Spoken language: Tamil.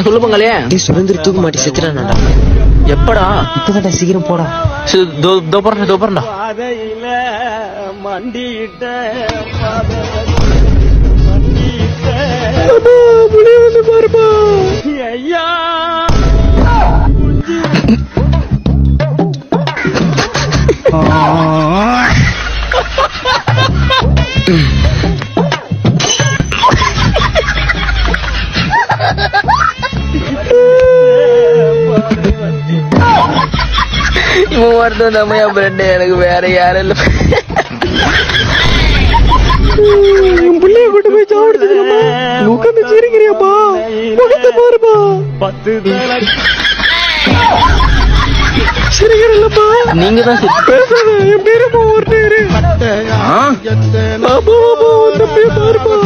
சொல்லு பொங்கலே. சுரேந்தர் தூக்க மாட்டி செத்துறான்டா. எப்படா? இப்பதான்டா, சீக்கிரம் போடா. தோப்பறா. ஐயா இவன் ஒருத்தன் நம்ம என் ஃப்ரெண்டு, எனக்கு வேற யாரும் இல்ல. பிள்ளைய கூட்டு போய் சாப்பிடுறதுக்கு உட்காந்து சிரிக்கிறியாப்பா? முகத்தை பாருப்பா. 10 சிரிக்கிறல்லப்பா. நீங்க தான் பேசுறது என் பேருப்பா. ஒரு பேரு பாருப்பா.